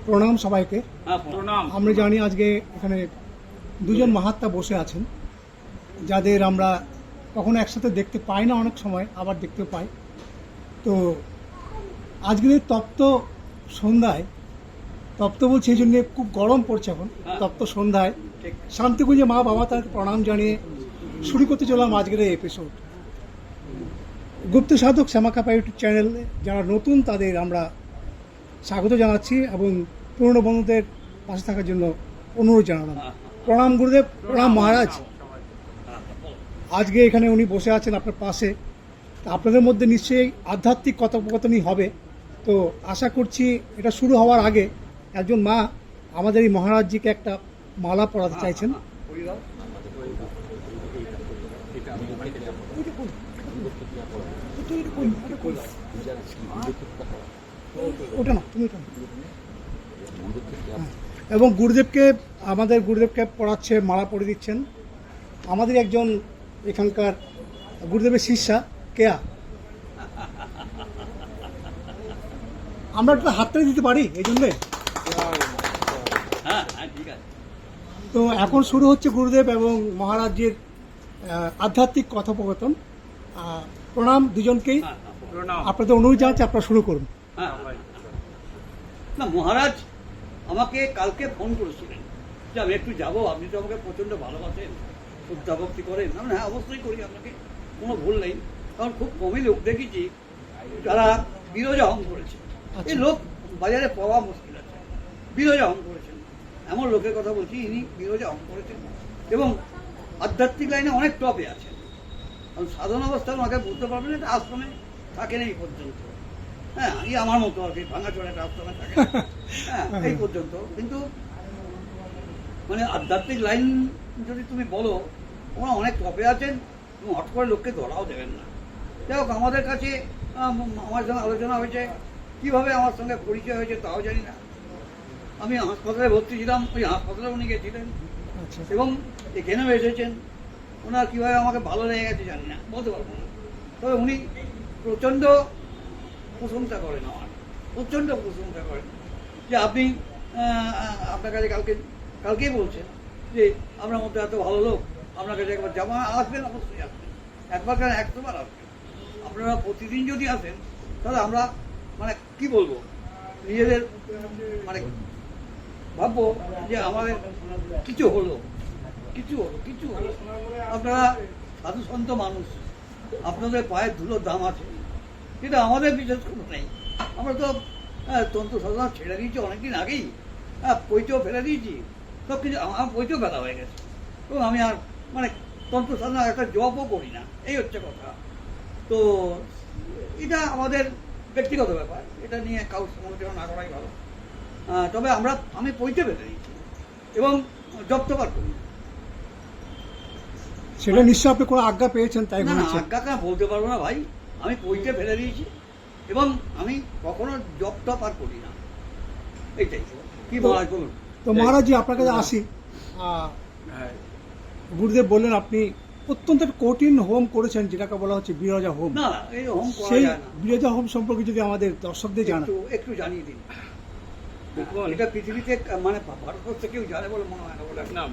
প্রণাম সবাইকে। প্রণাম। আমরা জানি আজকে এখানে দুজন মহাত্মা বসে আছেন, যাদের আমরা কখনো একসাথে দেখতে পাই না, অনেক সময় আবার দেখতে পাই। তো আজকের এই তপ্ত সন্ধ্যায়, তপ্ত বলছি এই জন্য খুব গরম পড়ছে এখন, তপ্ত সন্ধ্যায় শান্তিকুঞ্জে মা বাবা তাদের প্রণাম জানিয়ে শুরু করতে চললাম আজকের এই এপিসোড। গুপ্ত সাধক শ্যামাকাপা ইউটিউব চ্যানেলে যারা নতুন তাদের আমরা স্বাগত জানাচ্ছি এবং পুরনো বন্ধুদের পাশে থাকার জন্য অনুরোধ জানালাম। প্রণাম গুরুদেব, প্রণাম মহারাজ। আজকে এখানে উনি বসে আছেন আপনার পাশে, তা আপনাদের মধ্যে নিশ্চয়ই আধ্যাত্মিক কথোপকথনই হবে। তো আশা করছি এটা শুরু হওয়ার আগে একজন মা আমাদের এই মহারাজজিকে একটা মালা পরাতে চাইছেন। ওটা না, তুমি ওটা না। এবং আমাদের গুরুদেবকে পড়াচ্ছে, মালা পরে দিচ্ছেন আমাদের একজন এখানকার গুরুদেবের শিষ্যা কেয়া। আমরা একটু হাততালি দিতে পারি এই জন্যে। তো এখন শুরু হচ্ছে গুরুদেব এবং মহারাজের আধ্যাত্মিক কথোপকথন। প্রণাম দুজনকেই। আপনাদের অনুরোধ জানাচ্ছি, আপনারা শুরু করুন। না, মহারাজ আমাকে কালকে ফোন করেছিলেন যে আমি একটু যাবো, আপনি তো আমাকে প্রচণ্ড ভালোবাসেন, শ্রদ্ধা ভক্তি করেন। আমি হ্যাঁ অবশ্যই করি, আপনাকে কোনো ভুল নেই। কারণ খুব কমই লোক দেখেছি যারা বিরোজা হোম করেছে। এই লোক বাজারে পাওয়া মুশকিল আছে। বিরোজা হোম করেছেন এমন লোকের কথা বলছি, ইনি বিরোজা হোম করেছেন এবং আধ্যাত্মিক লাইনে অনেক টপে আছেন। কারণ সাধারণ অবস্থায় ওনাকে বুঝতে পারবেন এটা আশ্রমে থাকেন এই পর্যন্ত। হ্যাঁ, এই আমার মতো আর কি, ভাঙাচোরা একটা আশ্রমে থাকে। হ্যাঁ, এই পর্যন্ত। কিন্তু মানে আধ্যাত্মিক লাইন যদি তুমি বলো, ওরা অনেক টপে আছেন এবং হট করে লোককে ধরাও দেবেন না। যাই হোক, আমাদের কাছে আমার সঙ্গে আলোচনা হয়েছে, কীভাবে আমার সঙ্গে পরিচয় হয়েছে তাও জানি না। আমি হাসপাতালে ভর্তি ছিলাম, ওই হাসপাতালে উনি গেছিলেন এবং এখানেও এসেছেন। ওনার কীভাবে আমাকে ভালো লেগে গেছে জানি না, বলতে পারবো না। তবে উনি প্রচণ্ড প্রশংসা করেন, আমার প্রচণ্ড প্রশংসা করেন যে আপনি আপনার কাছে কালকেই বলছেন যে আপনার মধ্যে এত ভালো লোক, আপনার কাছে একবার যাবো। আসবেন, অবশ্যই আসবেন, একবার কেন 100 বার আসবেন। আপনারা প্রতিদিন যদি আসেন তাহলে আমরা মানে কি বলবো, নিজেদের মানে ভাববো যে আমাদের কিছু হলো। আপনারা সাধু সন্ত মানুষ, আপনাদের পায়ের ধুলোর দাম আছে, কিন্তু আমাদের বিশেষ কোনো নেই। আমরা তো তন্ত্র সাধনা ছেড়ে দিয়েছি অনেকদিন আগেই। পৈতেও ফেলে দিয়েছি, সব কিছু আমার পৈতেও ফেলা হয়ে গেছে এবং আমি আর মানে তন্ত্র সাধনা একটা জবও করি না, এই হচ্ছে কথা। তো এটা আমাদের ব্যক্তিগত ব্যাপার, এটা নিয়ে কারোর সমালোচনা না করাই ভালো। তবে আমি পৈতে ফেলে দিয়েছি এবং জব্দবার করি। সেটা নিশ্চয় আপনি কোনো আজ্ঞা পেয়েছেন, তাই না, আজ্ঞা কেন বলতে পারবো না ভাই, আমি পৈতে ফেলে দিয়েছি এবং আমি কখনো জব আর করি না। এইটাই কি মহারাজ বলুন। তো মহারাজজি আপনার কাছে আসি। গুরুদেব বললেন আপনি অত্যন্ত কঠিন হোম করেছেন, যেটাকে বলা হচ্ছে বিরজা হোম। না, এই হোম করা সেই যায় না। বিরজা হোম সম্পর্কে যদি আমাদের দর্শকদের জানান, একটু জানিয়ে দিন। এটা পৃথিবীতে মানে ভারতবর্ষে কেউ জানে বলে মনে হয় না। বলে না,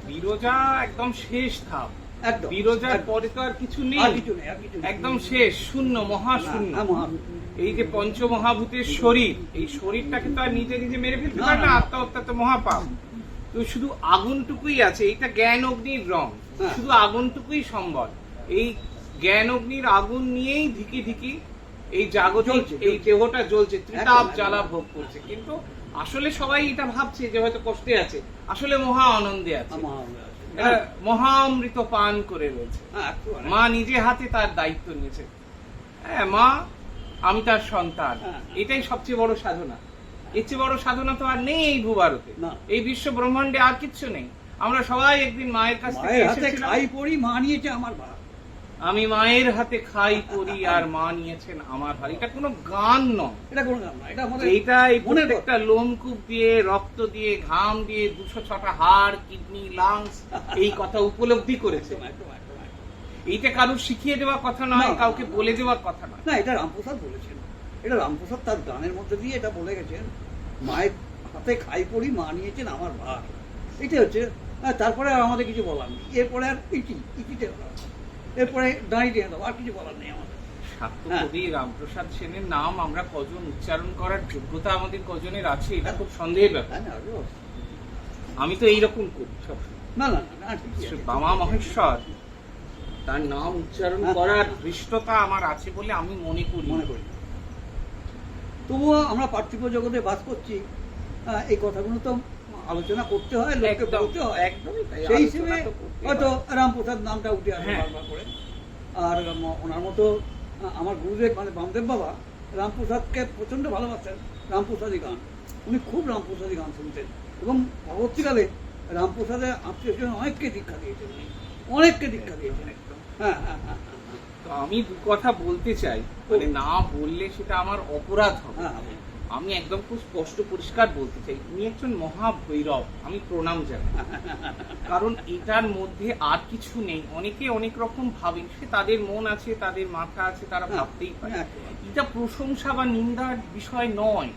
বিরজা একদম শেষ ধাপ। একদম বিরজার পরে তো আর কিছু নেই, একদম শেষ, শূন্য, মহাশূন্য। এই যে পঞ্চমহাভূতের শরীর, এই শরীরটাকে তো আর নিজে নিজে মেরে ফেলতে পারে না, আত্মহত্যা তো মহাপাপ। তো শুধু আগুনটুকুই আছে, এইটা জ্ঞান অগ্নির রং, শুধু আগুনটুকুই সম্বল। এই জ্ঞান অগ্নির আগুন নিয়েই ধিকি ধিকি এই জাগতিক এই দেহটা জ্বলছে, ত্রিতাপ জ্বালা ভোগ করছে। কিন্তু আসলে সবাই এটা ভাবছে যে হয়তো কষ্টে আছে, আসলে মহা আনন্দে আছে, মহামৃত পান করে রয়েছে। মা নিজে হাতে তার দায়িত্ব নিয়েছে। হ্যাঁ, মা আমি তার সন্তান, এটাই সবচেয়ে বড় সাধনা। এর চেয়ে বড় সাধনা তো আর নেই এই ভূভারতে, এই বিশ্ব ব্রহ্মাণ্ডে আর কিচ্ছু নেই। আমরা সবাই একদিন মায়ের কাছ থেকে এসেছিলাম। খাই পড়ি, মা নিয়েছে আমার ভার। আমি মায়ের হাতে খাই পড়ি আর মা নিয়েছেন আমার ভার। এটা কোনো গান নয়, এটা কোনো গান নয়, এটা এই প্রত্যেকটা লোমকূপ দিয়ে, রক্ত দিয়ে, ঘাম দিয়ে 206টা হাড়, কিডনি, লাংস এই কথা উপলব্ধি করেছে। এইটা কারোর শিখিয়ে দেওয়ার কথা নয়, কাউকে বলে দেওয়ার কথা নয়। না, এটা রামপ্রসাদ বলেছেন। এটা রামপ্রসাদ তার গানের মধ্যে দিয়ে এটা বলে গেছেন মায়ের হাতে খাই পড়ি, মা নিয়েছেন আমার ভার, এটাই হচ্ছে। তারপরে আর আমাদের কিছু বলার নেই, এরপরে আর ইটিতে এরপরে দাঁড়িয়ে দিয়ে দেবো, আর কিছু বলার নেই আমাদের। সাত্যকবি রামপ্রসাদ সেনের নাম আমরা কজন উচ্চারণ করার যোগ্যতা আমাদের কজনের আছে, এটা খুব সন্দেহের ব্যাপার। আমি তো এইরকম করি সবসময়। না না না, ঠিকই আছে। বামা মহেশ্বর তার নাম উচ্চারণ করার ধৃষ্টতা আমার আছে বলে আমি মনে করি। তবুও আমরা পার্থিব জগতে বাস করছি, এই কথাগুলো তো আলোচনা করতে হয়, লোককে বলতে হয়। একদমই তাই, সেই হিসেবে আলোচনা তো করতেই হয়তো হয়। রামপ্রসাদ নামটা উঠে আসে হ্যাঁ। বারবার করে। আর ওনার মতো আমার গুরুদেব মানে বামদেব বাবা রামপ্রসাদকে প্রচণ্ড ভালোবাসতেন, রামপ্রসাদী গান, উনি খুব রামপ্রসাদী গান শুনতেন, এবং পরবর্তীকালে রামপ্রসাদের আত্মীয় অনেককে দীক্ষা দিয়েছেন, উনি অনেককে দীক্ষা দিয়েছেন। হ্যাঁ হ্যাঁ হ্যাঁ তো আমি দু কথা বলতে চাই, মানে না বললে সেটা আমার অপরাধ হবে। হ্যাঁ। আমি একদম খুব স্পষ্ট পরিষ্কার বলতে চাই, উনি একজন মহাভৈরব, আমি প্রণাম জানাই। কারণ এটার মধ্যে আর কিছু নেই। অনেকে অনেক রকম ভাবে, সে তাদের মন আছে, তাদের মাথা আছে, তারা ভাবতেই পারে। এটা প্রশংসা বা নিন্দার বিষয় নয়।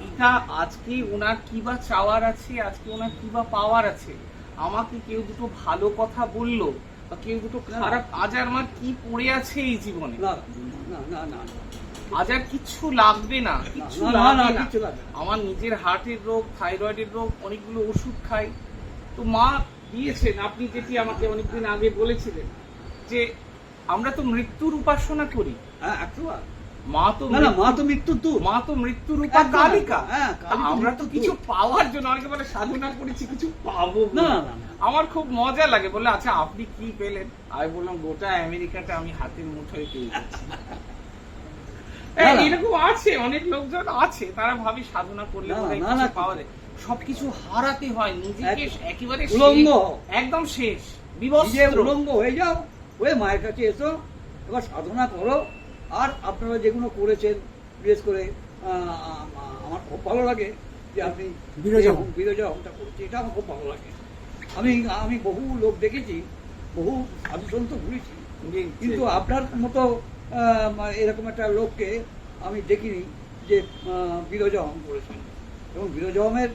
এটা আজকে ওনার কি বা চাওয়ার আছে, আজকে ওনার কি বা পাওয়ার আছে। আমাকে কেউ দুটো ভালো কথা বললো বা কেউ দুটো খারাপ, আজ আর আমার কি পড়ে আছে এই জীবনে, না না না না, আজ আর কিচ্ছু লাগবে না, কিচ্ছু লাগবে না। আমার নিজের হার্টের রোগ, থাইরয়েডের রোগ, অনেকগুলো ওষুধ খাই। তো মা দিয়েছেন, আপনি যেটি আমাকে অনেকদিন আগে বলেছিলেন যে আমরা তো মৃত্যুর উপাসনা করি। হ্যাঁ, একবার মা তো মৃত্যুর রূপা কালিকা। আমরা তো কিছু পাওয়ার জন্য, অনেকে বলে সাধনা করেছি কিছু পাবো না। আমার খুব মজা লাগে, বলে আচ্ছা আপনি কি পেলেন? আমি বললাম গোটা আমেরিকাটা আমি হাতের মুঠোয় পেয়ে গেছি। এরকম আছে, অনেক লোকজন আছে, তারা ভাবে সাধনা করলে পাওয়া যায়। সবকিছু হারাতে হয়, নিজেকে একেবারে একদম শেষ উলঙ্গ হয়ে যাও, ওই মায়ের কাছে এসো, এবার সাধনা করো। আর আপনারা যেগুলো করেছেন, বিশেষ করে আমার খুব ভালো লাগে যে আপনি বিরজা হোমটা করছি, এটা আমার খুব ভালো লাগে। আমি বহু লোক দেখেছি, বহু সাধুসন্ত ঘুরেছি, কিন্তু আপনার মতো এরকম একটা লোককে আমি দেখিনি যে বিরজা হোম করেছেন। এবং বিরজা হোমের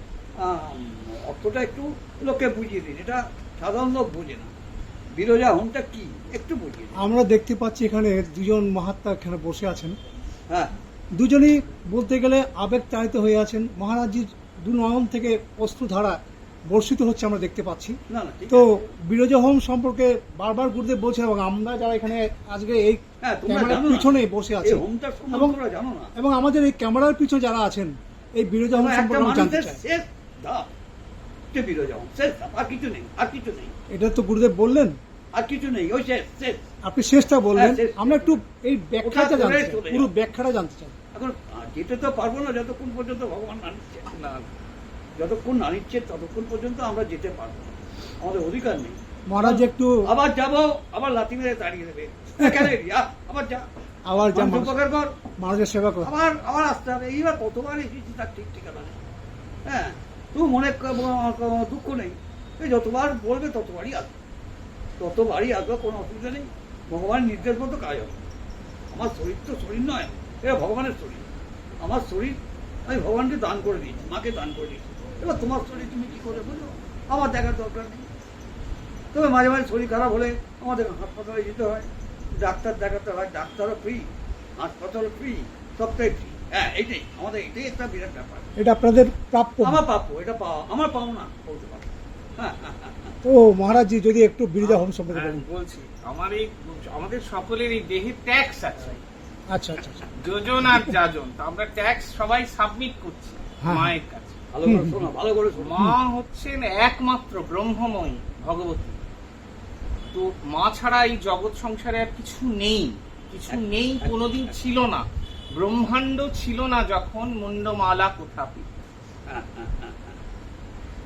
অর্থটা একটু লোককে বুঝিয়ে দিন, এটা সাধারণ লোক বোঝে না। বিরজা হোমটা কি একটু বুঝিয়ে দিন। আমরা দেখতে পাচ্ছি এখানে দুজন মহাত্মা এখানে বসে আছেন। হ্যাঁ, দুজনই বলতে গেলে আবেগ তাড়িত হয়ে আছেন। মহারাজজির দু নয়ন থেকে অশ্রুধারা বর্ষিত হচ্ছে আমরা দেখতে পাচ্ছি। তো বিরজা হোম সম্পর্কে বারবার গুরুদেব বলছেন, এবং আমরা যারা এখানে আজকে এই ক্যামেরার পিছনে বসে আছি এবং আমাদের এই ক্যামেরার পিছনে যারা আছেন, এই বিরজা হোম সম্পর্কে জানতে চাই। আর কিছু নেই, আর কিছু নেই। এটা তো গুরুদেব বললেন, আর কিছু নেই, ওই শেষ। আপনি শেষটা বললেন, আমরা একটু এই ব্যাখ্যাটা জানতে চাই, পুরো ব্যাখ্যাটা জানতে চাই। এখন যেতে তো পারবো না যতক্ষণ পর্যন্ত ভগবান না নিচ্ছে, যতক্ষণ না নিচ্ছে ততক্ষণ পর্যন্ত আমরা যেতে পারবো না, আমাদের অধিকার নেই। মহারাজ একটু আবার যাবো, আবার লাথি মেরে তাড়িয়ে দেবে, আবার যা, আবার যা, উপকার কর, মহারাজের সেবা কর, আবার আসতে হবে। এইবার কতবার এসেছি তার ঠিক ঠিকানা নেই। হ্যাঁ, তুই মনে দুঃখ নেই, এই যতবার বলবে ততবারই আসবে, কোনো অসুবিধা নেই। ভগবানের নির্দেশ মতো কাজ হবে। আমার শরীর তো শরীর নয়, এটা ভগবানের শরীর। আমার শরীর আমি ভগবানকে দান করে দিয়েছি, মাকে দান করে দিয়েছি। এবার তোমার শরীর তুমি কি করে বোঝো, আমার দেখার দরকার নেই। তবে মাঝে মাঝে শরীর খারাপ হলে আমাদের হাসপাতালে যেতে হয়, ডাক্তার দেখাতে হয়, ডাক্তারও ফ্রি, হাসপাতালও ফ্রি, সবটাই ফ্রি। হ্যাঁ, এটাই একটা বিরাট ব্যাপার। এটা আপনাদের প্রাপ্য, আমার প্রাপ্য, এটা পাওয়া আমার পাও না বলতে পারো। তো মহারাজজি যদি একটু বিরজা হোম সম্পর্কে বলেন। বলছি, আমাদের সকলের এই দেহে ট্যাক্স আছে। আচ্ছা আচ্ছা, যোজন আর যাজন, তো আমরা ট্যাক্স সবাই সাবমিট করছি মায়ের কাছে। ভালো করে শোনো, মা হচ্ছেন একমাত্র ব্রহ্মময়ী ভগবতী। তো মা ছাড়া এই জগৎ সংসারে আর কিছু নেই, কোনোদিন ছিল না। ব্রহ্মাণ্ড ছিল না যখন মুন্ডমালা কোথাপি।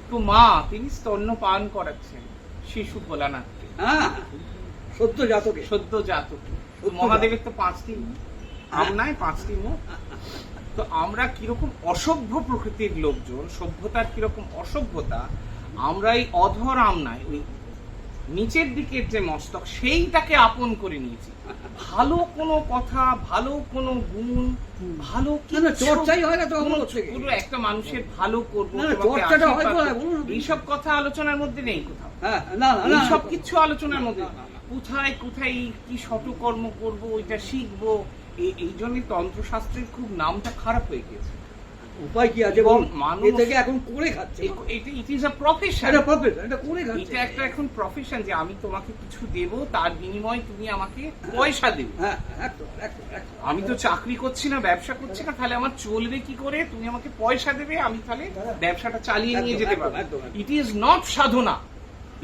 তো মা তিনি স্তন্যপান করাচ্ছেন শিশু ভোলানাথকে, সদ্য জাতকে। মহাদেবের তো 5টি আমনায় 5টি মুখ। তো আমরা কিরকম অসভ্য প্রকৃতির লোকজন, সভ্যতার কিরকম অসভ্যতা, আমরা এই অধর আমনায় ওই নিচের দিকের যে মস্তক সেইটাকে আপন করে নিয়েছি। ভালো কোনো কথা, ভালো কোনো গুণ, ভালো চর্চাই হয় না তো আমার থেকে। পুরো একটা মানুষের ভালো করবো, না, তোমাকে চর্চাটা হয় আশীর্বাদ কোথায়? করবো, বলুন। এইসব কথা আলোচনার মধ্যে নেই কোথাও। হ্যাঁ, না না, না এইসব কিছু আলোচনার মধ্যে কোথায় কোথায় কি শতকর্ম করবো, ওইটা শিখবো। এই জন্য তন্ত্রশাস্ত্রের খুব নামটা খারাপ হয়ে গেছে। উপায় কি আছে এবং বলুন? মানুষ এ থেকে এখন করে খাচ্ছে। It is a profession. এটা প্রফেশন, এটা করে খাচ্ছে। এটা একটা এখন প্রফেশন যে আমি তোমাকে কিছু দেব, তার বিনিময়ে তুমি আমাকে পয়সা দেবে। হ্যাঁ, একদম একদম একদম। আমি তো চাকরি করছি না, ব্যবসা করছি না, তাহলে আমার চলবে কি করে? তুমি আমাকে পয়সা দেবে, আমি তাহলে ব্যবসাটা চালিয়ে নিয়ে যেতে পারবো। একদম। It is not Sadhana,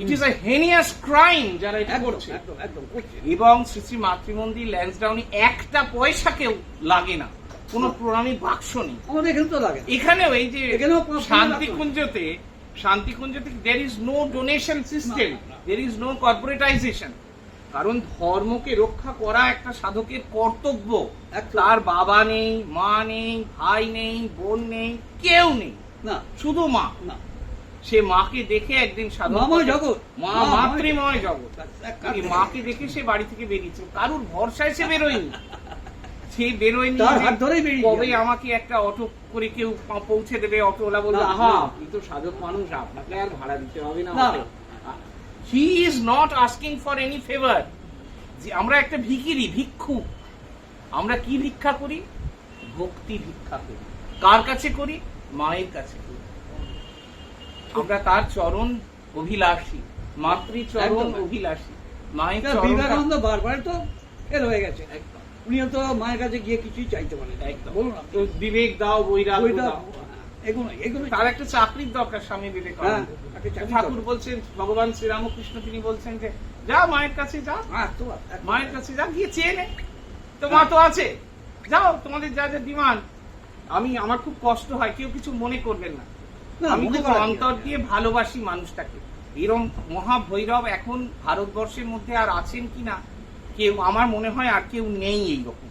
it is a heinous crime যারা এটা একদম, করছে। একদম একদম করছে। এবং শ্রী শ্রী মাতৃমন্দির ল্যান্সডাউনে একটা পয়সা কেউ লাগে না, কোনো প্রণামী বাক্স নেই। আমাদের এখানে তো লাগে না। এখানেও এই যে এখানেও শান্তিকুঞ্জতে there is no donation system, there is no corporatization। কারণ ধর্মকে রক্ষা করা একটা সাধকের কর্তব্য। একদম। তার বাবা নেই, মা নেই, ভাই নেই, বোন নেই, কেউ নেই, না শুধু মা। না, সে মাকে দেখে একদিন সাধক, মাময় জগৎ, মা মাময় মাতৃময় জগৎ, এক এই কাজ- মাকে দেখে সে বাড়ি থেকে বেরিয়েছে, কারুর ভরসায় সে বেরোয়নি। সেই বেরোয়নি তার যে হাত ধরেই বেরিয়ে কবে যাবে। আমাকে একটা অটো করে কেউ পৌঁছে দেবে, অটোওয়ালা বলবে না, আহা না। আপনি তো সাধক মানুষ, আপনাকে আর ভাড়া দিতে হবে না। না। He is not asking for any favour. যে আমরা একটা ভিক্ষু, আমরা কি ভিক্ষা করি? ভক্তি ভিক্ষা করি। কার কাছে করি? মায়ের কাছে করি। আমরা তার চরণ অভিলাষী, মাতৃ চরণ একদম। অভিলাষী, মায়ের এটা চরণ। বিবেকানন্দ বারবার তো ফেল হয়ে গেছে। উনিও তো মায়ের কাছে গিয়ে কিছুই চাইতে পারেন। একদম। বলুন না। তো বিবেক দাও, বৈরাগ্য ওইটা দাও। এগুলো এগুলো তার একটা চাকরির দরকার স্বামী হ্যাঁ, বিবেকানন্দ। একটা চাকরির ঠাকুর দরকার। বলছেন, ভগবান শ্রীরামকৃষ্ণ তিনি বলছেন যে যা মায়ের কাছে যা, হ্যাঁ, তো একদম। মায়ের কাছে যা, গিয়ে চেয়ে নে, তো মা তো আছে, যাও তোমাদের যা যা ডিমান্ড। আমার খুব কষ্ট হয়, কেউ কিছু মনে করবেন না, না, আমি মনে খুব করা অন্তর যায়। দিয়ে ভালোবাসি মানুষটাকে। এরম মহাভৈরব এখন ভারতবর্ষের মধ্যে আর আছেন কিনা কেউ, আমার মনে হয় আর কেউ নেই এইরকম।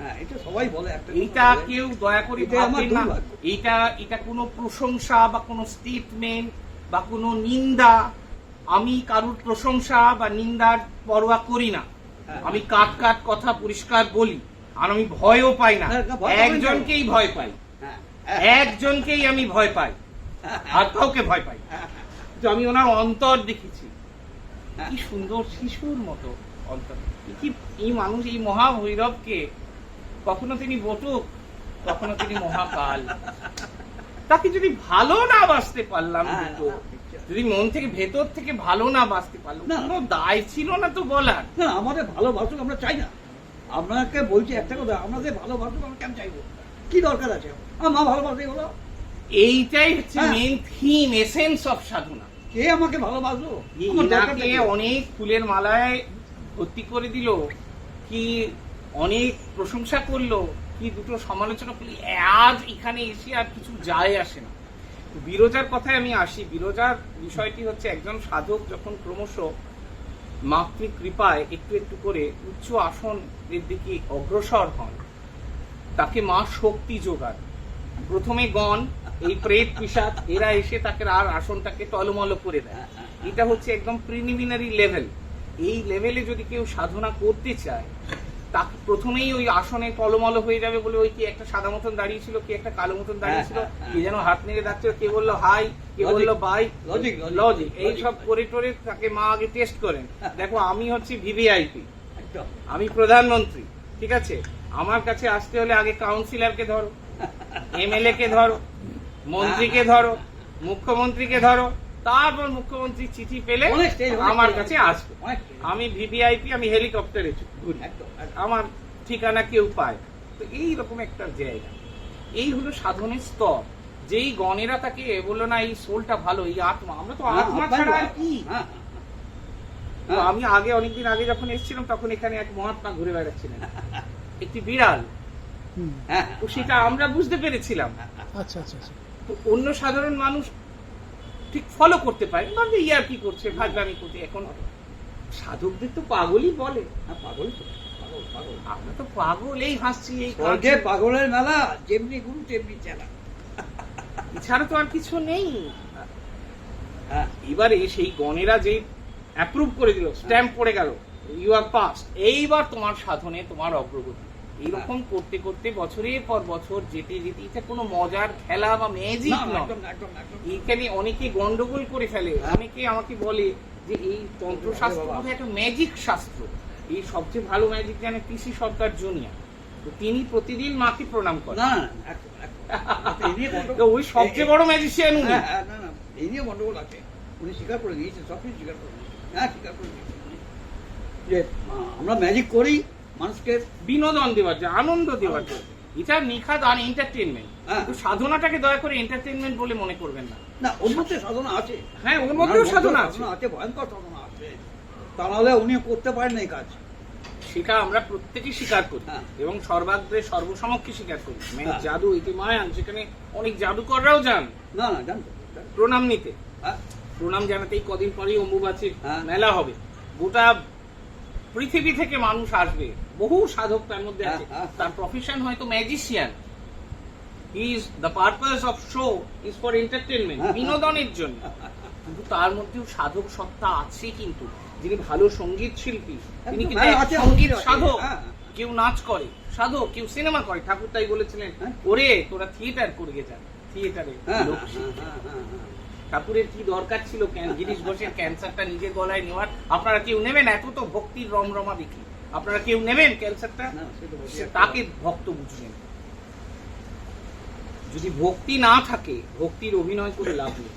হ্যাঁ, এটা সবাই বলে একটা কথা এইটা বলে। কেউ দয়া করে এটাই আমার ভাববেন না। দুর্ভাগ্য। এটা কোনো প্রশংসা বা কোনো স্টেটমেন্ট বা কোনো নিন্দা। আমি কারুর প্রশংসা বা নিন্দার পরোয়া করি না। হ্যাঁ। আমি কাট কথা পরিষ্কার বলি, আর আমি ভয়ও পাই না। না, ভয় পাবেন না। একজনকেই ভয় পাই, হ্যাঁ, একজনকেই আমি ভয় পাই, আর কাউকে ভয় পাই না। তো আমি ওনার অন্তর দেখেছি, হ্যাঁ। কি সুন্দর শিশুর মতো অন্তর। কি এই মানুষ, এই মহাভৈরবকে কখনো তিনি বটুক, কখনো তিনি মহাকাল। তাকে যদি ভালো না বাসতে পারলাম, হ্যাঁ, দুটো যদি মন থেকে ভেতর থেকে ভালো না বাসতে পারলাম, না। কোনো দায় ছিল না তো বলার। না, আমাদের ভালোবাসুক আমরা চাই না। আপনাকে বলছি একটা কথা, আমাদের ভালোবাসুক আমরা কেন চাইবো? কি দরকার আছে? আমার মা ভালোবাসে হলো, এইটাই হচ্ছে হ্যাঁ। মেন থিম, এসেন্স অফ সাধনা। কে আমাকে ভালোবাসলো? আমার দরকারটা এনাকে কি? অনেক ফুলের মালায় ভর্তি করে দিল, কি অনেক প্রশংসা করলো, কি দুটো সমালোচনা করলি, আজ এখানে এসে আর কিছু যায় আসে না। বিরজার কথায় আমি আসি। বিরজার বিষয়টি হচ্ছে, একজন সাধক যখন ক্রমশ মাতৃ কৃপায় একটু একটু করে উচ্চ আসনের দিকে অগ্রসর হন, তাকে মা শক্তি যোগান। প্রথমে গণ, এই প্রেত পিশাচ, এরা এসে তাকে আর আসনটাকে টলমল করে দেয়। এটা হচ্ছে একদম প্রিলিমিনারি লেভেল। এই লেভেলে যদি কেউ সাধনা করতে চায়, তাকে প্রথমেই ওই আসনে টলমল হয়ে যাবে বলে, ওই কি একটা সাদা মতন দাঁড়িয়ে ছিল, কি একটা কালো মতন দাঁড়িয়ে ছিল, কি যেন হাত নেড়ে ডাকছিল, কে বললো হাই, কে বললো বাই, লজিক, এইসব করে টোরে তাকে মা আগে টেস্ট করেন। দেখো আমি হচ্ছে ভিভিআইপি, একদম। আমি প্রধানমন্ত্রী, ঠিক আছে, আমার কাছে আসতে হলে আগে কাউন্সিলরকে ধরো, এমএলএ কে ধরো, মন্ত্রীকে ধরো, মুখ্যমন্ত্রীকে ধরো, তারপর মুখ্যমন্ত্রী চিঠি পেলে অনেক stage, আমার কাছে আসবে। অনেক stage। আমি ভিভিআইপি, আমি হেলিকপ্টারে ঘুরি, একদম, একদম। আমার ঠিকানা কেউ পায়। তো এইরকম একটা জায়গা, এই হলো সাধনের স্তর। যেই গণেরা তাকে বললো না এই সোলটা ভালো, এই আত্মা, আমরা তো আত্মা ছাড়া আর কি। হ্যাঁ, তো আমি অনেকদিন আগে যখন এসেছিলাম, তখন এখানে এক মহাত্মা ঘুরে বেড়াচ্ছিলেন, একটি বিড়াল। হুম। হ্যাঁ, তো সেটা আমরা বুঝতে পেরেছিলাম। আচ্ছা আচ্ছা আচ্ছা। তো অন্য সাধারণ মানুষ ঠিক ফলো করতে পারে, ভাববে ইয়ার কি করছে, ভাজলামি করছে। এখন সাধকদের তো পাগলই বলে, হ্যাঁ, পাগল তো, পাগল, পাগল। আমরা তো পাগল, এই হাসছি, এই স্বর্গে কাঁদছি। পাগলের মেলা, যেমনি গুরু তেমনি চেলা। এছাড়া তো আর কিছু নেই। হ্যাঁ, এবারে সেই গণেরা যে অ্যাপ্রুভ করে দিল, স্ট্যাম্প পড়ে গেল, ইউ আর পাস। এইবার তোমার সাধনে তোমার অগ্রগতি। এইরকম করতে করতে বছরের পর বছর যেতে যেতে এটা কোনো মজার খেলা বা ম্যাজিক নয়। এইখানে অনেকে গন্ডগোল করে ফেলে, অনেকে আমাকে বলে যে এই তন্ত্রশাস্ত্র বোধহয় একটা ম্যাজিক শাস্ত্র। এই সবচেয়ে ভালো ম্যাজিক জানে পিসি সরকার জুনিয়া, তো তিনি প্রতিদিন মাকে প্রণাম করেন। তো ওই সবচেয়ে বড় ম্যাজিশিয়ান উনি। না এই নিয়ে গন্ডগোল আছে, উনি স্বীকার করে দিয়েছেন, সবকিছু স্বীকার করে দিয়েছেন। হ্যাঁ, স্বীকার করে দিয়েছেন যে আমরা ম্যাজিক করি মানুষকে বিনোদন দেওয়ার জন্য, আনন্দ দেওয়ার জন্য। এটা নিখাদ আর এন্টারটেনমেন্ট। কিন্তু সাধনাটাকে দয়া করে এন্টারটেনমেন্ট বলে মনে করবেন না। না, ওর মধ্যে সাধনা আছে। হ্যাঁ, ওর মধ্যেও সাধনা আছে, ভয়ঙ্কর সাধনা আছে। তা নাহলে উনি করতে পারেন না এই কাজ। সেটা আমরা প্রত্যেকেই স্বীকার করি এবং সর্বাগ্রে সর্বসমক্ষে স্বীকার করি। জাদু ইতি মায়ান, সেখানে অনেক জাদুকররাও যান না জানতো প্রণাম নিতে, প্রণাম জানাতেই। কদিন পরেই অম্বুবাচীর মেলা হবে, গোটা পৃথিবী থেকে মানুষ আসবে, বহু সাধক তার মধ্যে আছে। তার প্রফেশন হয়তো magician, the purpose of show is for entertainment, বিনোদনের জন্য। কিন্তু তার মধ্যেও সাধক সত্তা আছে। কিন্তু যিনি ভালো সঙ্গীত শিল্পী, তিনি কিন্তু সঙ্গীত সাধক। কেউ নাচ করে সাধক, কেউ সিনেমা করে। ঠাকুর তাই বলেছিলেন, ওরে তোরা থিয়েটার করে যা, থিয়েটারে লোক শিখবে। ঠাকুরের কি দরকার ছিল গিরিশ ঘোষের ক্যান্সারটা নিজের গলায় নেওয়ার? আপনারা কেউ নেবেন? এত তো ভক্তির রমরমা বিক্রি, আপনারা কেউ নেবেন ক্যান্সারটা? তাকে ভক্ত বুঝবেন। যদি ভক্তি না থাকে, ভক্তির অভিনয় করে লাভ নেই।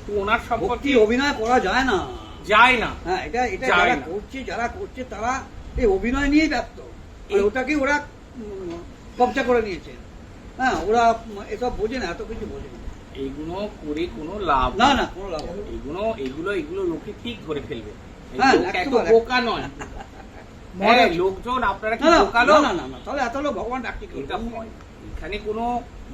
তো ওনার সম্পর্কে অভিনয় করা যায় না, যায় না। হ্যাঁ, এটা যারা করছে তারা এই অভিনয় নিয়েই ব্যস্ত। ওটাকে ওরা কবজা করে নিয়েছে। হ্যাঁ, ওরা এসব বোঝে না, এত কিছু বোঝে না। এইগুলো করে কোনো লাভ না, কোনো লাভ। এগুলো লোকে ঠিক ধরে ফেলবে। এত বোকা নয় লোকজন। আপনারা কি বোকা? না, তাহলে এত লোক ভগবান ডাকতে এখানে কোনো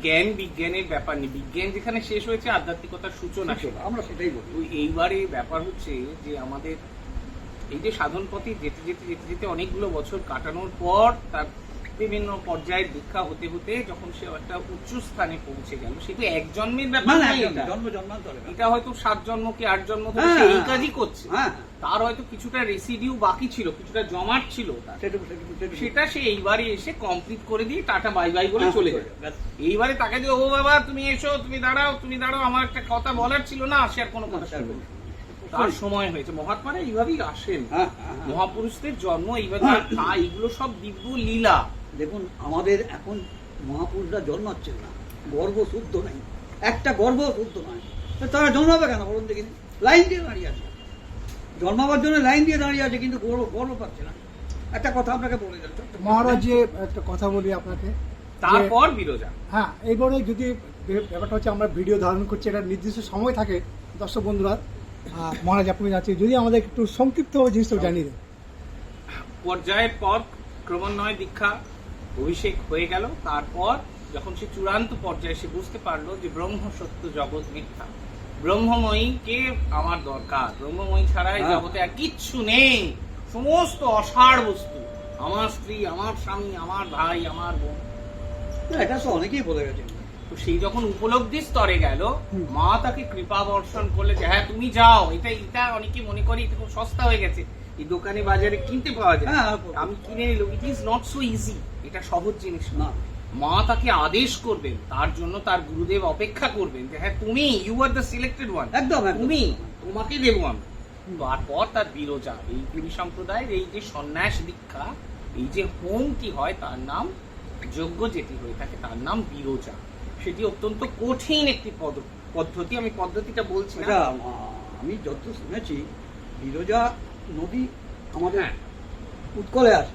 জ্ঞান বিজ্ঞানের ব্যাপার নেই। বিজ্ঞান যেখানে শেষ হয়েছে, আধ্যাত্মিকতার সূচনা। আমরা সেটাই বলি। এইবারে ব্যাপার হচ্ছে যে আমাদের এই যে সাধন পথে যেতে যেতে যেতে যেতে অনেকগুলো বছর কাটানোর পর তার বিভিন্ন পর্যায়ের দীক্ষা হতে হতে যখন সে একটা উচ্চ স্থানে পৌঁছে গেল, সেটা এক জন্মের ব্যাপার না। এটা হয়তো 7 জন্ম কি 8 জন্ম ধরে সে এই কাজই করছে। তার হয়তো কিছুটা রেসিডিউ বাকি ছিল, কিছুটা জমাট ছিল, সেটা সে এইবারে এসে কমপ্লিট করে দিয়ে টাটা বাই বাই বলে চলে গেল। এইবারে তাকে যে ও বাবা তুমি এসো, তুমি দাঁড়াও, আমার একটা কথা বলার ছিল না, আসে আর কোনো কথা ছিল না। তার সময় হয়েছে। মহাত্মারা এইভাবেই আসেন, মহাপুরুষদের জন্ম এইভাবে। এইগুলো সব দিব্য লীলা। দেখুন, আমাদের এখন মহাপুরুষরা জন্মাচ্ছেন না, গর্ভ শুদ্ধ নেই, একটা গর্ভ শুদ্ধ নয়। তারা জন্মাবে কেন বলুন দেখিনি? লাইন দিয়ে দাঁড়িয়ে আছে, জন্মাবার জন্য লাইন দিয়ে দাঁড়িয়ে আছে, কিন্তু গর্ব পাচ্ছে না। একটা কথা আপনাকে বলে দিল মহারাজ, যে একটা কথা বলি আপনাকে, তারপর বিরোজা। হ্যাঁ, এইবারে যদি ব্যাপারটা হচ্ছে আমরা ভিডিও ধারণ করছি, একটা নির্দিষ্ট সময় থাকে। দর্শক বন্ধুরা, মহারাজ আপনি যাচ্ছি, যদি আমাদের একটু সংক্ষিপ্তভাবে জিনিসটা জানিয়ে দেন। পর্যায়ের পর ক্রমান্বয়ে দীক্ষা অভিষেক হয়ে গেল। তারপর যখন সে চূড়ান্ত পর্যায়ে সে বুঝতে পারলো যে ব্রহ্ম সত্য, জগৎ মিথ্যা, ব্রহ্মময়ীকে আমার দরকার, ব্রহ্মময়ী ছাড়া এই জগতে আর কিচ্ছু নেই, সমস্ত অসার বস্তু, আমার স্ত্রী, আমার স্বামী, আমার ভাই, আমার বোন। এটা তো অনেকেই বলে গেছে। তো সেই যখন উপলব্ধি স্তরে গেল, মা তাকে কৃপা বর্ষণ করলে যে হ্যাঁ তুমি যাও, এটা অনেকে মনে করে এটা খুব সস্তা হয়ে গেছে, এই দোকানে বাজারে কিনতে পাওয়া যায়, আমি কিনে নিলাম। It is not so easy, এটা সহজ জিনিস না। মা তাকে আদেশ করবেন, তার জন্য তার গুরুদেব অপেক্ষা করবেন যে হ্যাঁ তুমি, you are the selected one, একদম তুমি, তোমাকে দেবো আমি। তারপর তার বিরোজা, এই পুরী সম্প্রদায়ের এই যে সন্ন্যাস দীক্ষা, এই যে হোমটি হয় তার নাম, যজ্ঞ যেটি হয়ে থাকে তার নাম বিরোজা। সেটি অত্যন্ত কঠিন একটি পদ্ধতি। আমি পদ্ধতিটা বলছি না, আমি যত শুনেছি বিরোজা নদী আমাদের উৎকলে আছে,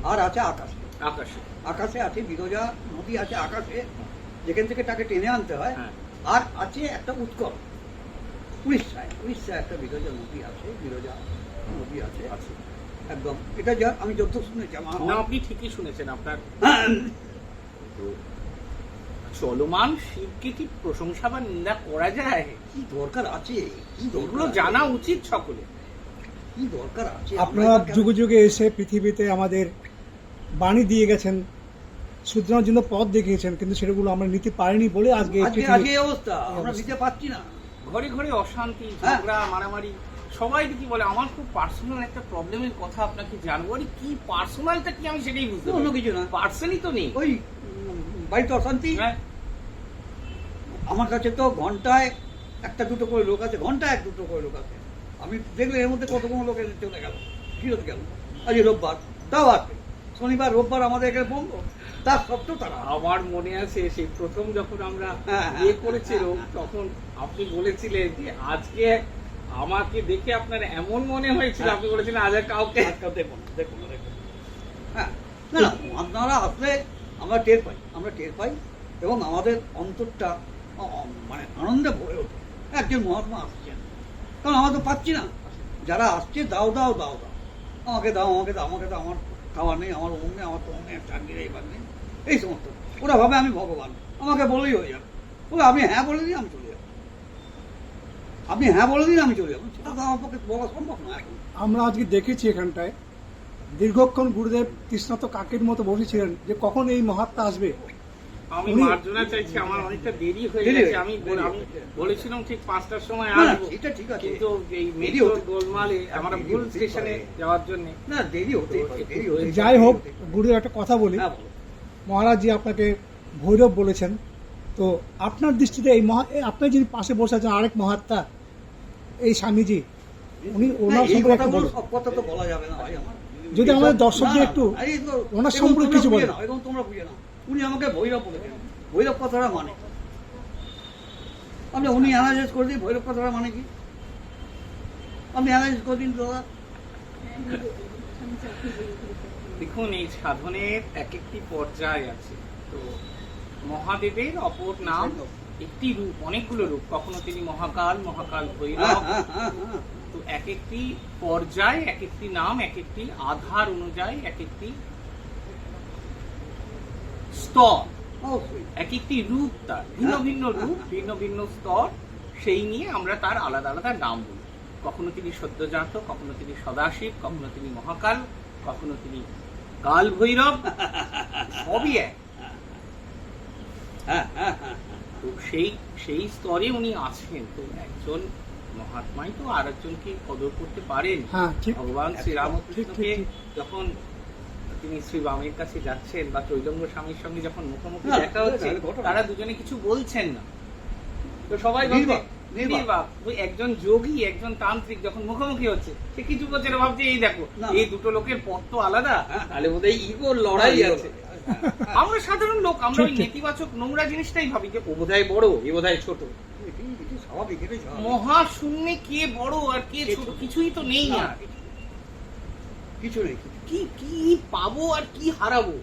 আর আছে আকাশে। আকাশে আছে বিরোজা নদী, আছে আকাশে, যেখান থেকে তাকে টেনে আনতে হয়। আর আছে একটা উৎকল, উড়িষ্যায় একটা বিরোজা নদী আছে, একদম। এটা যা আমি যত শুনেছি। আপনি ঠিকই শুনেছেন। আপনার চলমান শিবকে কি প্রশংসা বা নিন্দা করা যায়? কি দরকার আছে, এগুলো জানা উচিত সকলে। কি দরকার আছে? আপনারা যুগে যুগে এসে পৃথিবীতে আমাদের বাণী দিয়ে গেছেন, শুধরানোর জন্য পথ দেখিয়েছেন, কিন্তু সেগুলো আমরা নিতে পারিনি বলে আজকে অবস্থা, আমরা নিতে পারছি না। ঘরে ঘরে অশান্তি, ঝগড়া, মারামারি, সবাই কি বলে আমার খুব পার্সোনাল একটা প্রবলেমের কথা আপনাকে জানবো, আরে কি পার্সোনালটা কি আমি সেটাই বুঝতে অন্য কিছু না, পার্সোনালি তো নেই ওই বাড়িতে অশান্তি। হ্যাঁ আমার কাছে তো ঘন্টায় একটা দুটো করে লোক আছে, ঘন্টায় এক দুটো করে লোক আছে। আমি দেখলে এর মধ্যে কত কোনো লোক এসে চলে গেল, ফিরত গেল। আজ রোববার, তাও আছে, শনিবার রোববার আমাদের এখানে বন্ধ, তার সত্ত্বেও তারা। আমার মনে আছে সেই প্রথম যখন আমরা হ্যাঁ, ইয়ে করেছিল তখন আপনি বলেছিলেন যে আজকে আমাকে দেখে আপনার এমন মনে হয়েছিল, হ্যাঁ। আপনি বলেছিলেন আজ আর কাউকে আজকাল দেখো না, দেখো না, দেখো না। হ্যাঁ, না না, আপনারা আসলে আমরা টের পাই এবং আমাদের অন্তরটা মানে আনন্দে ভরে ওঠে। একজন মহাত্মা আসছেন, কারণ আমরা তো পাচ্ছি না। যারা আসছে দাও দাও দাও দাও, আমাকে দাও আমাকে দাও আমাকে দাও, আমার খাওয়া নেই, আমার অমুক নেই, আমার তমুক নেই, চাকরি নেই, বাদ নেই, এই সমস্ত। ওরা ভাবে আমি ভগবান, আমাকে বলেই হয়ে যাবে। ওরা আমি হ্যাঁ বলে দিই আমি চলে যাবো, আপনি হ্যাঁ বলে দিন আমি চলে যাবো, সেটা তো আমার পক্ষে বলা সম্ভব না এখন। আমরা আজকে দেখেছি এখানটায় দীর্ঘক্ষণ গুরুদেব তৃষ্ণাত কাকের মতো বসেছিলেন যে কখন এই মহাত্মা আসবে। আমি উনি- মার্জনা চাইছি, আমার অনেকটা দেরি হয়ে দেরি গেছে। হয়ে আমি দেরি আমি হয়েছে। বলেছিলাম ঠিক 5টার সময় না, না, আসবো, এটা ঠিক আছে। কিন্তু এই দেরি মেট্রোর হতে- গোলমালে আমরা দেরি ভুল হতেই স্টেশনে পারে। যাওয়ার জন্য না দেরি হতেই পারে, দেরি হতেই পারে, যাই হোক, দেরি হতেই পারে। গুরুদেব একটা কথা বলি। হ্যাঁ, বলো। মহারাজজি আপনাকে ভৈরব বলেছেন, তো আপনার দৃষ্টিতে এই আপনার যিনি পাশে বসে আছেন আরেক মহাত্মা এই স্বামীজি, উনি না, ওনার এই সম্পর্কে একটু কথাগুলো বলুন। সব কথা তো বলা যাবে না ভাই আমার। যদি আমাদের দর্শকদের একটু ওনার সম্পর্কে কিছু বলেন। এবং তোমরা বুঝে নাও, উনি আমাকে ভৈরব বলেছেন। ভৈরব কথাটা মানে আপনি উনি অ্যানালাইসিস করে দিন, ভৈরব কথাটা মানে কি আপনি অ্যানালাইসিস করে দিন দাদা। দেখুন এই সাধনের এক একটি পর্যায় আছে। তো মহাদেবের অপর নাম একটি রূপ, অনেকগুলো রূপ, কখনো তিনি মহাকাল, মহাকাল হ্যাঁ, ভৈরব। হ্যাঁ, হ্যাঁ, হ্যাঁ। তো এক একটি পর্যায়, এক একটি নাম, এক একটি আধার অনুযায়ী এক একটি স্তর, অবশ্যই। এক একটি রূপ, তার ভিন্ন ভিন্ন রূপ, ভিন্ন ভিন্ন স্তর, সেই নিয়ে আমরা তার আলাদা আলাদা নাম বলি। কখনো তিনি সদ্যজাত, কখনো তিনি সদাশিব, কখনো তিনি মহাকাল, কখনো তিনি কাল ভৈরব, সবই এক। হ্যাঁ, হ্যাঁ, হ্যাঁ। তো সেই স্তরে উনি আছেন। তো একজন মহাত্মাই তো আর একজনকে কদর করতে পারেন। হ্যাঁ, ঠিক। ভগবান শ্রীরামকৃষ্ণকে ঠিক, ঠিক। যখন তিনি শ্রী বামের কাছে যাচ্ছেন বা ত্রৈলঙ্গ স্বামীর সঙ্গে যখন মুখোমুখি না, দেখা হচ্ছে, না, ঘটনা। তারা দুজনে কিছু বলছেন না। তো সবাই নির্বাক, ভাবছে নির্বাক। নির্বাক। ওই একজন যোগী, একজন তান্ত্রিক যখন মুখোমুখি হচ্ছে, সে কিছু বলছে না, ভাবছে এই দেখো না। এই দুটো লোকের পথ তো আলাদা, হ্যাঁ। তাহলে বোধহয় ইগোর লড়াই আছে। হ্যাঁ, হ্যাঁ। আমরা সাধারণ লোক, আমরা ওই ঠিক, ঠিক। নেতিবাচক নোংরা জিনিসটাই ভাবি যে ও বোধহয় বড়, এ বোধহয় ছোট। এটি স্বাভাবিক, এটাই স্বাভাবিক। মহাশূন্যে কে বড় আর কে ছোট কিছুই তো নেই। না, আর কিছু নেই, কিছু। কি কি পাবো আর কি হারাবো,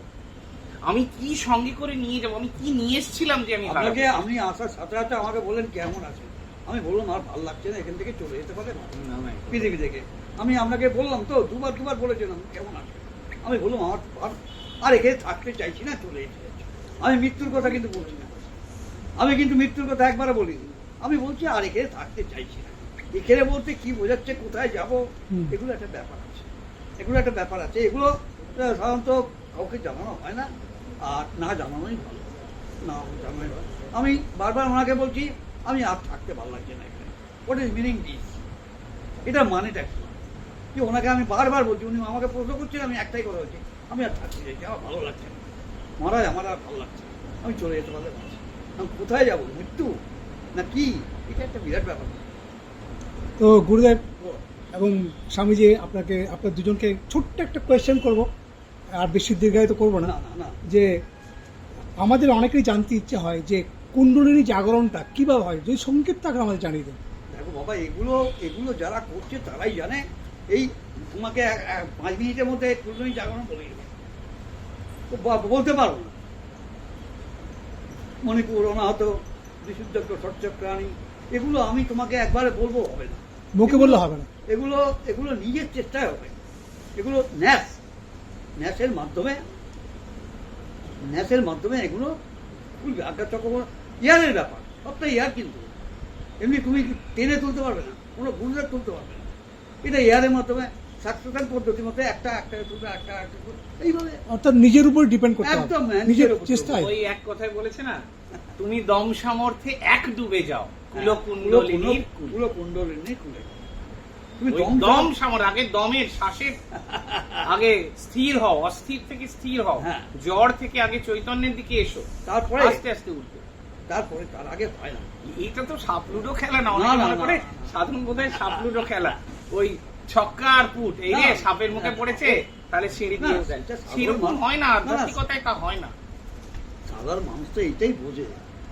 আমি কি সঙ্গে করে নিয়ে যাবো, আমি কি নিয়ে এসেছিলাম যে আমি হারাবো? আপনাকে আপনি আসার সাথে সাথে আমাকে বললেন কেমন আছেন, আমি বললাম আর ভালো লাগছে না, এখান থেকে চলে যেতে পারে না, না, পৃথিবী থেকে। আমি আপনাকে বললাম তো, দুবার বলেছিলাম কেমন আছে, আমি বললাম আমার আর এখানে থাকতে চাইছি না, চলে যেতে চাইছি। আমি মৃত্যুর কথা কিন্তু বলছি না, আমি কিন্তু মৃত্যুর কথা একবারও বলিনি। আমি বলছি আর এখানে থাকতে চাইছি না। এখানে বলতে কি বোঝাচ্ছে, কোথায় যাব, হুম। এগুলো একটা ব্যাপার আছে, এগুলো একটা ব্যাপার আছে। এগুলো সাধারণত কাউকে জানানো হয় না, আর না জানানোই ভালো, না জানানোই ভালো। আমি বারবার ওনাকে বলছি আমি আর থাকতে ভালো লাগছে না এখানে। হোয়াট ইজ মিনিং দিস, এটা মানেটা কি? যে ওনাকে আমি বারবার বলছি, উনি আমাকে প্রশ্ন করছেন, আমি একটাই কথা বলছি, আমি আর থাকতে চাইছি, আমার ভালো লাগছে না মহারাজ, আমার আর ভালো লাগছে না, আমি চলে যেতে পারলে ভালো। আমি কোথায় যাবো, মৃত্যু না কি? এটা একটা বিরাট ব্যাপার। তো গুরুদেব এবং স্বামীজি, আপনার দুজনকে ছোট্ট একটা কোয়েশ্চেন করব, আর বেশি দীর্ঘায়িত করবো না। না না না, যে আমাদের অনেকেরই জানতে ইচ্ছে হয় যে কুণ্ডলিনী জাগরণটা কিভাবে হয়, যদি সংক্ষিপ্ত আকারে আমাদের জানিয়ে দেন। দেখো বাবা, এগুলো যারা করছে তারাই জানে। এই তোমাকে 5 মিনিটের মধ্যে কুণ্ডলিনী জাগরণ বলে দেবে, তো বলতে পারবো না। মণিপুর, অনাহত, বিশুদ্ধ সচ্চক্রাণী, এগুলো আমি তোমাকে একবারে বলবো হবে না, মুখে বললে হবে না। এগুলো নিজের চেষ্টায় হবে। এগুলো ন্যাসের মাধ্যমে এগুলো খুলবে। আজ্ঞা চক্রবর্তী ইয়ারের ব্যাপার, সবটা ইয়ার, কিন্তু এমনি তুমি টেনে তুলতে পারবে না, কোনো গুজরাট তুলতে পারবে না। এটা ইয়ারের মাধ্যমে সাকসেশন পদ্ধতি মতো একটা তুলবে, একটা এইভাবে, অর্থাৎ নিজের উপর ডিপেন্ড করতে হবে, একদম, হ্যাঁ, নিজের নিজের উপর। চেষ্টায়। ওই এক কথায় বলেছে না, তুমি দম সামর্থ্যে এক ডুবে যাও, কুলকুণ্ডলিনীর কুল। পুরো কুণ্ডলিনী খুলে। তুমি ওই দম সামর, আগে দমের শ্বাসের আগে স্থির হও, অস্থির থেকে স্থির হও, হ্যাঁ। জ্বর থেকে আগে চৈতন্যের দিকে এসো, তারপরে আস্তে আস্তে উঠবে। তারপরে তার আগে হয় না। এইটা তো সাপলুডো খেলা না, না, অনেকে না, মনে না। করে সাধারণ বোধহয় সাপলুডো খেলা, ওই ছক্কা আর পুট, এই রে না। সাপের মুখে পড়েছে তাহলে সিঁড়ি না, দিয়ে দেয়, এটা সাধারণ সেরকম মানুষ। হয় না, না, না। আধ্যাত্মিকতায় তা হয় না। সাধারণ মানুষ তো এটাই বোঝে,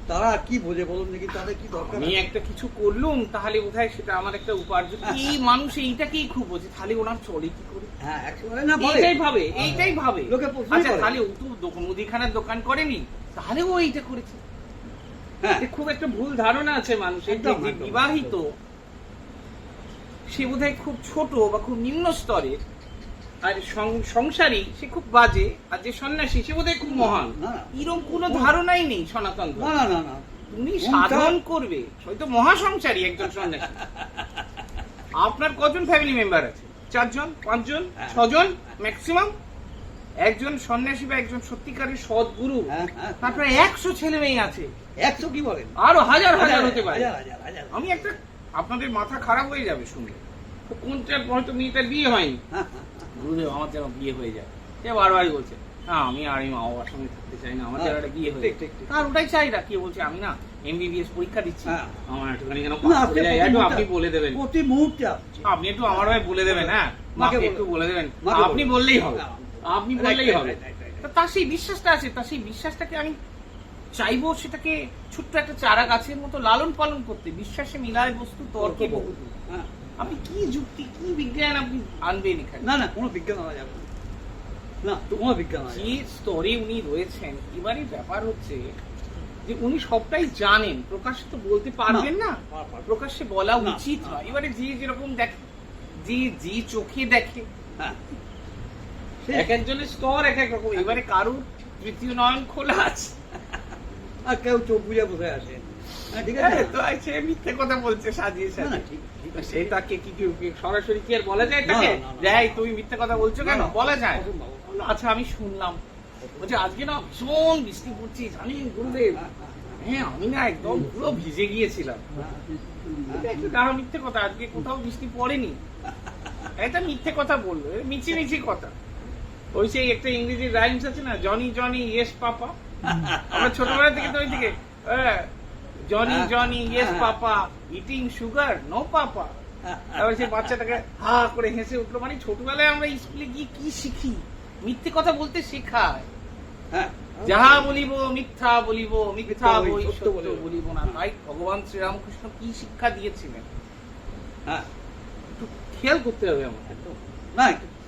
তারা আর কি বোঝে বলুন দেখি, তাদের কি দরকার আমি একটা কিছু করলুম তাহলে বোধহয় সেটা আমার একটা উপার্জন, এই মানুষ এইটাকেই খুব বোঝে, তাহলে ওনার চলে কি করে, হ্যাঁ একেবারে না বলে এইটাই ভাবে, এইটাই ভাবে। লোকে প্রশ্নই আচ্ছা করে। তাহলে ও তো মুদিখানার দোকান করেনি, তাহলে ও এইটা করেছে। হ্যাঁ এ খুব একটা ভুল ধারণা আছে মানুষের, যে একদম, যে একদম। বিবাহিত সে বোধহয় খুব ছোট বা খুব নিম্ন স্তরের, আর সংসারী সে খুব বাজে, আর যে সন্ন্যাসী সে বোধহয় খুব মহান। না, না। এরকম কোনো ধারণাই নেই সনাতন না ধর্মে। না না না তুমি সংসার- সাধন করবে, হয়তো মহাসংসারী একজন সন্ন্যাসী। আপনার কজন ফ্যামিলি মেম্বার আছে? 4 জন, 5 জন, 6 জন ম্যাক্সিমাম। একজন সন্ন্যাসী বা একজন সত্যিকারের সদ্গুরু, হ্যাঁ, হ্যাঁ। তারপরে 100 ছেলে মেয়ে আছে, 100 কি বলেন, আরো হাজার হাজার হতে পারে। হাজার, হাজার, হাজার। আমি একটা, আপনাদের মাথা খারাপ হয়ে যাবে শুনলে, তো কোনটার হয়তো মেয়েটার বিয়ে হয়নি, হ্যাঁ, হ্যাঁ, গুরুদেব আমার যেন বিয়ে হয়ে যায়, সে বারবারই বলছে হ্যাঁ আমি আর এই মা বাবার সঙ্গে থাকতে চাই না, আমার যেন একটা বিয়ে হয়ে ঠিক, যায়। ঠিক, ঠিক। তার ওটাই চাই না, কি বলছে আমি না MBBS পরীক্ষা দিচ্ছি, হ্যাঁ। আমার একটুখানি যেন না, pass আপনি হয়ে যায়, প্রতি একটু মুহূর্তে- আপনি বলে দেবেন, প্রতি মুহূর্তে আসছে। আপনি একটু আমার ভাই বলে দেবেন, হ্যাঁ মাকে মাকে বলে- একটু বলে দেবেন, মাকে আপনি বলে- বললেই হবে, হ্যাঁ। আপনি Right, বললেই right, হবে। right, right, right. তো তার সেই বিশ্বাসটা আছে, তার সেই বিশ্বাসটাকে আমি চাইবো সেটাকে ছোট্ট একটা চারা গাছের মতো লালন পালন করতে। বিশ্বাসে মিলায় বস্তু তর্কে বহুদূর। হ্যাঁ। আপনি কি যুক্তি কি বিজ্ঞান আপনি আনবেন এখানে? না না কোনো বিজ্ঞান আনা যাবে না। না তো কোনো বিজ্ঞান আনা যে যাবে না। স্তরে উনি রয়েছেন, এবারে ব্যাপার হচ্ছে যে উনি সবটাই জানেন, প্রকাশ্যে তো বলতে পারবেন না, প্রকাশ্যে বলা না, উচিত না। নয়। এবারে যে যেরকম দেখে, যে চোখে দেখে, হ্যাঁ এক একজনের স্তর এক এক রকম। এবারে কারুর তৃতীয় নয়ন খোলা আছে, আর কেউ চোখ বুঝে বসে আসে। হ্যাঁ ঠিক আছে হ্যাঁ, তো সে মিথ্যে কথা বলছে সাজিয়ে না, না, সাজিয়ে। ঠিক, ঠিক আছে। সে তাকে কি সরাসরি কি আর বলা যায় তাকে, না, না, না, না। যে এই তুমি মিথ্যে কথা বলছো কেন? না, না, বলা যায় না। অসম্ভব। বললো, আচ্ছা আমি শুনলাম, বলছে আজকে না ভীষণ বৃষ্টি পড়ছে জানেন গুরুদেব, হ্যাঁ আমি না একদম পুরো ভিজে গিয়েছিলাম। এটা একটু গাঢ় মিথ্যে কথা, আজকে কোথাও বৃষ্টি পড়েনি, এটা মিথ্যে কথা বললো, মিছি মিছি কথা। ওই সেই একটা ইংরেজি রাইমস আছে না, জনি জনি ইয়েস পাপা, আমরা ছোটবেলা থেকে তো ওই থেকে Johnny Johnny yes papa, eating sugar no papa. এবার সেই বাচ্চাটাকে হা করে হেসে উঠলো। মানে ছোটবেলায় আমরা স্কুলে গিয়ে কি শিখি? মিথ্যে কথা বলতে শেখায়। হ্যাঁ যাহা বলিব মিথ্যা বলিব, মিথ্যা মিথ্যা বই, বই সত্য সত্য বলিব। বলিব না। তাই ভগবান শ্রীরামকৃষ্ণ কি শিক্ষা দিয়েছিলেন হ্যাঁ একটু খেয়াল করতে হবে আমাদের। একদম। না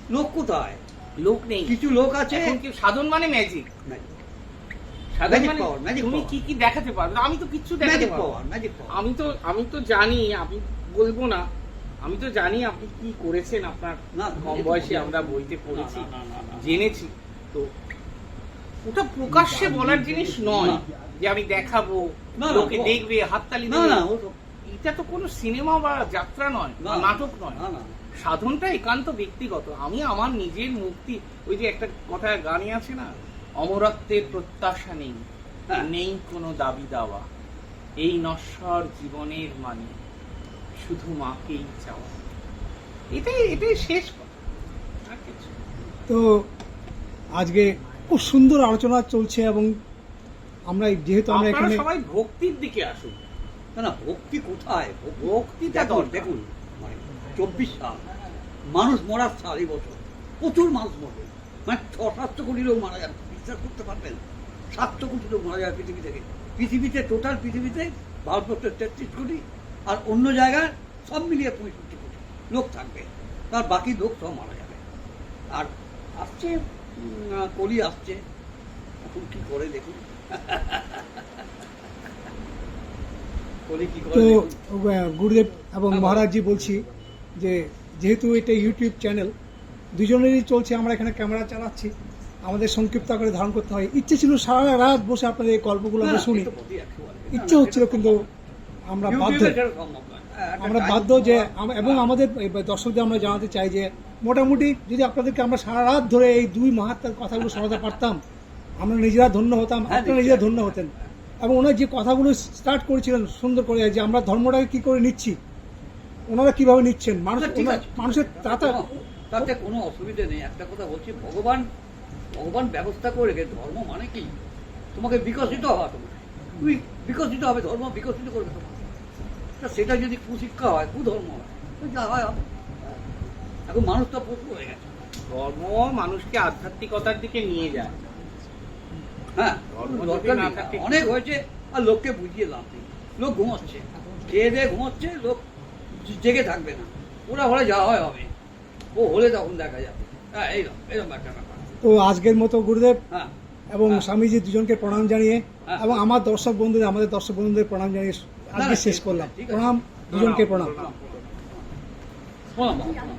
লোক কোথায়, লোক নেই, কিছু লোক আছে এখন কি সাধন মানে ম্যাজিক, নাই, সাধন Magic মানে power, magic তুমি power. কি কি দেখাতে পারবে? আমি তো কিচ্ছু দেখাতে ম্যাজিক পারবো পাওয়ার, না। ম্যাজিক পাওয়ার। আমি তো জানি, আমি বলবো না, আমি তো জানি আপনি কি করেছেন। আপনার না, কম বয়সে আমরা বইতে পড়েছি, না, না, না, না। জেনেছি। তো ওটা প্রকাশ্যে বলার জিনিস নয় না। যে আমি দেখাবো, না, না, লোকে ও- দেখবে, হাততালি না দেবে। না ও তো এটা তো কোনো সিনেমা বা যাত্রা নয়, বা না, নাটক নয়। না না সাধনটা একান্ত ব্যক্তিগত। আমি আমার নিজের মুক্তি, ওই যে একটা কথায় গানে আছে না, অমরত্বের প্রত্যাশা নেই, হ্যাঁ। নেই কোনো দাবি দাওয়া, এই নশ্বর জীবনের মানে শুধু মাকেই চাওয়া। এটাই শেষ কথা, আর কিছু না। তো আজকে খুব সুন্দর আলোচনা চলছে এবং আমরা যেহেতু আমরা আপনারা এখানে সবাই ভক্তির দিকে আসুন। না না ভক্তি কোথায়, ভক্তিটা দেখুন দরকার। দেখুন মানে 24 সাল মানুষ মরার সাল এই বছর, প্রচুর মানুষ মরবে, মানে 600-700 কোটি লোক মারা যাবে, বিশ্বাস করতে পারবেন? 700 কোটি লোক মারা যাবে পৃথিবী থেকে। পৃথিবীতে টোটাল পৃথিবীতে ভারতবর্ষের 33 কোটি, আর অন্য জায়গায় সব মিলিয়ে 65 কোটি লোক থাকবে, তার বাকি লোক সব মারা যাবে। আর আসছে কলি আসছে, এখন কি করে দেখুন কলি কি করে তো দেখুন। গুরুদেব এবং হ্যাঁ, মহারাজজি বলছি যে যেহেতু এটা ইউটিউব চ্যানেল দুজনেরই চলছে, আমরা এখানে ক্যামেরা চালাচ্ছি, আমাদের সংক্ষিপ্ত আকারে ধারণ করতে হয়। ইচ্ছে ছিল সারা রাত বসে আপনাদের এই গল্পগুলো না, আমরা না, শুনি, এটা বলতেই একেবারে। ইচ্ছে হচ্ছিল, কিন্তু আমরা বাধ্য। ইউটিউবে সেটা সম্ভব নয়। হ্যাঁ, একটা আমরা time বাধ্য দিতে যে হয়। এবং আমাদের এই দর্শকদের আমরা জানাতে চাই যে মোটামুটি যদি আপনাদেরকে আমরা সারা রাত ধরে এই দুই মহাত্মার কথাগুলো শোনাতে পারতাম, আমরা নিজেরা ধন্য হতাম, হ্যাঁ, আপনারা নিজেরা ধন্য হতেন। এবং ওনার যে কথাগুলো স্টার্ট করেছিলেন সুন্দর করে, যে আমরা ধর্মটাকে কি করে নিচ্ছি, ওনারা কিভাবে নিচ্ছেন মানুষ না, ঠিক আছে। মানুষের তাতে তাতে কোনো অসুবিধে নেই। একটা কথা বলছি, ভগবান ব্যবস্থা করে রেখে, ধর্ম মানে কি তোমাকে বিকশিত হওয়া, তুমি বিকশিত হবে, ধর্ম বিকশিত করবে তোমাকে। তা সেটা যদি কুশিক্ষা হয়, কুধর্ম হয়, তো যা হয় হবে। এখন মানুষ তো পশু হয়ে গেছে। ধর্ম মানুষকে আধ্যাত্মিকতার দিকে নিয়ে যায়। হ্যাঁ, ধর্ম যদি দরকার না নেই। থাকে- অনেক হয়েছে, আর লোককে বুঝিয়ে লাভ নেই। লোক ঘুমাচ্ছে, খেয়ে দিয়ে ঘুমাচ্ছে, লোক জেগে থাকবে না। ওরা হলে যা হয় হবে, ও হলে তখন দেখা যাবে। হ্যাঁ, এইরকম একটা ব্যাপার। তো আজকের মতো গুরুদেব হ্যাঁ, এবং হ্যাঁ। স্বামীজি দুজনকে প্রণাম জানিয়ে হ্যাঁ। এবং আমাদের দর্শক বন্ধুদের প্রণাম জানিয়ে আজকে না, শেষ করলাম। ঠিক আছে। প্রণাম, দুজনকে প্রণাম। প্রণাম।